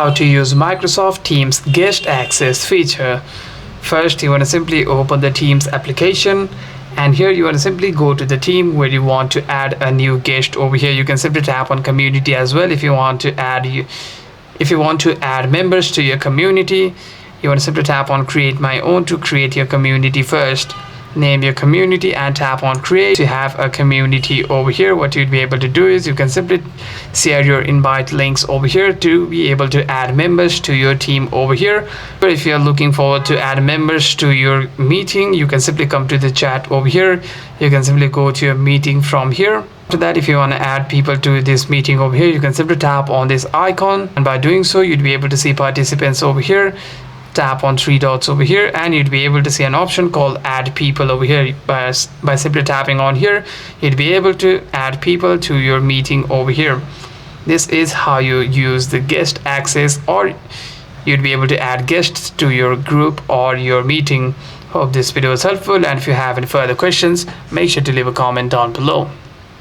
How to use Microsoft Teams guest access feature. First, you want to simply open the Teams application, and here you want to simply go to the team where you want to add a new guest. Over here you can simply tap on community as well. If you want to add members to your community, you want to simply tap on create my own to create your community. First, name your community and tap on create to have a community. Over here what you'd be able to do is you can simply share your invite links over here to be able to add members to your team over here. But if you're looking forward to add members to your meeting, you can simply come to the chat over here. You can simply go to your meeting from here. After that, if you want to add people to this meeting over here, you can simply tap on this icon, and by doing so you'd be able to see participants over here. Tap on three dots over here and you'd be able to see an option called add people over here. By simply tapping on here, you'd be able to add people to your meeting over here. This is how you use the guest access, or you'd be able to add guests to your group or your meeting. Hope this video was helpful, and if you have any further questions, make sure to leave a comment down below.